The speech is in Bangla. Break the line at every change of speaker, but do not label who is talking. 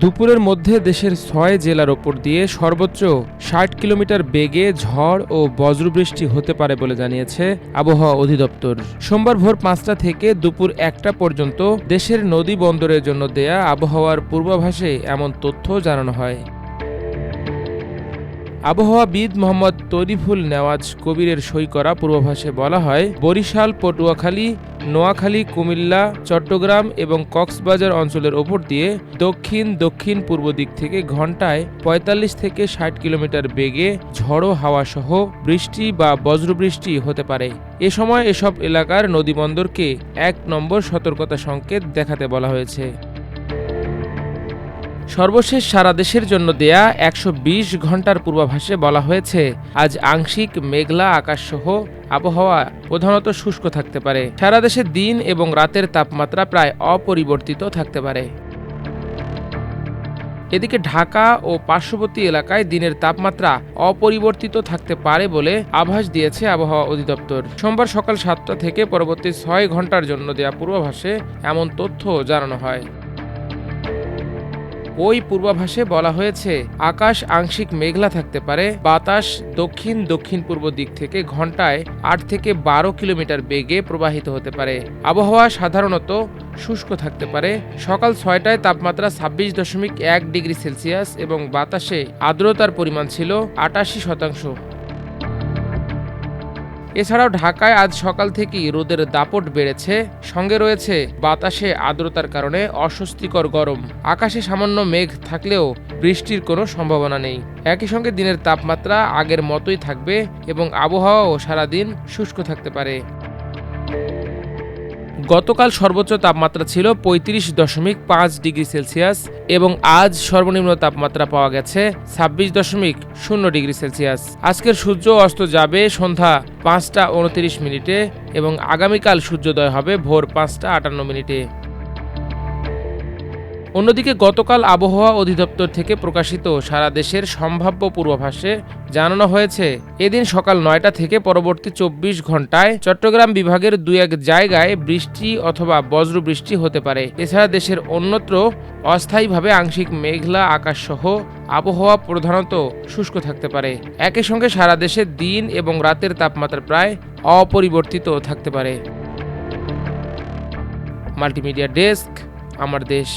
দুপুরের মধ্যে দেশের ৬ জেলার ওপর দিয়ে সর্বোচ্চ ৬০ কিলোমিটার বেগে ঝড় ও বজ্রবৃষ্টি হতে পারে বলে জানিয়েছে আবহাওয়া অধিদপ্তর। সোমবার ভোর ৫টা থেকে দুপুর ১টা পর্যন্ত দেশের নদী বন্দরের জন্য দেয়া আবহাওয়ার পূর্বাভাসে এমন তথ্য জানানো হয়। আবহাওয়াবিদ মোহাম্মদ তরিফুল নেওয়াজ কবিরের সই করা পূর্বাভাসে বলা হয়, বরিশাল, পটুয়াখালী, নোয়াখালী, কুমিল্লা, চট্টগ্রাম এবং কক্সবাজার অঞ্চলের ওপর দিয়ে দক্ষিণ পূর্ব দিক থেকে ঘন্টায় ৪৫ থেকে ৬০ কিলোমিটার বেগে ঝড়ো হাওয়া সহ বৃষ্টি বা বজ্রবৃষ্টি হতে পারে। এ সময় এসব এলাকার নদীবন্দরকে ১ নম্বর সতর্কতা সংকেত দেখাতে বলা হয়েছে। সর্বশেষ সারা দেশের জন্য দেয়া ১২০ ঘন্টার পূর্বাভাসে বলা হয়েছে, আজ আংশিক মেঘলা আকাশসহ আবহাওয়া প্রধানত শুষ্ক থাকতে পারে। সারা দেশে দিন এবং রাতের তাপমাত্রা প্রায় অপরিবর্তিত থাকতে পারে। এদিকে ঢাকা ও পার্শ্ববর্তী এলাকায় দিনের তাপমাত্রা অপরিবর্তিত থাকতে পারে বলে আভাস দিয়েছে আবহাওয়া অধিদপ্তর। সোমবার সকাল ৭টা থেকে পরবর্তী ৬ ঘন্টার জন্য দেয়া পূর্বাভাসে এমন তথ্য জানানো হয়। ওই পূর্বাভাসে বলা হয়েছে, আকাশ আংশিক মেঘলা থাকতে পারে, বাতাস দক্ষিণ পূর্ব দিক থেকে ঘন্টায় ৮ থেকে ১২ কিলোমিটার বেগে প্রবাহিত হতে পারে। আবহাওয়া সাধারণত শুষ্ক থাকতে পারে। সকাল ৬টায় তাপমাত্রা ২৬.১ ডিগ্রি সেলসিয়াস এবং বাতাসে আর্দ্রতার পরিমাণ ছিল ৮৮%। এছাড়াও ঢাকায় আজ সকাল থেকেই রোদের দাপট বেড়েছে, সঙ্গে রয়েছে বাতাসে আর্দ্রতার কারণে অস্বস্তিকর গরম। আকাশে সামান্য মেঘ থাকলেও বৃষ্টির কোনো সম্ভাবনা নেই। একই সঙ্গে দিনের তাপমাত্রা আগের মতোই থাকবে এবং আবহাওয়াও সারাদিন শুষ্ক থাকতে পারে। গতকাল সর্বোচ্চ তাপমাত্রা ছিল ৩৫.৫ ডিগ্রি সেলসিয়াস এবং আজ সর্বনিম্ন তাপমাত্রা পাওয়া গেছে ২৬.০ ডিগ্রি সেলসিয়াস। আজকের সূর্য অস্ত যাবে সন্ধ্যা ৫টা ২৯ এবং আগামীকাল সূর্যোদয় হবে ভোর ৫টা ৫৮। অন্যদিকে গতকাল আবহাওয়া অধিদপ্তর থেকে প্রকাশিত সারা দেশের সম্ভাব্য পূর্বাভাসে জানানো হয়েছে, এদিন সকাল ৯টা থেকে পরবর্তী ২৪ ঘন্টায় চট্টগ্রাম বিভাগের ২-১ জায়গায় বৃষ্টি অথবা বজ্রবৃষ্টি হতে পারে। এছাড়া দেশের অন্যত্র অস্থায়ীভাবে আংশিক মেঘলা আকাশসহ আবহাওয়া প্রধানত শুষ্ক থাকতে পারে। একই সঙ্গে সারা দেশে দিন এবং রাতের তাপমাত্রা প্রায় অপরিবর্তিত থাকতে পারে। মাল্টিমিডিয়া ডেস্ক, আমার দেশ।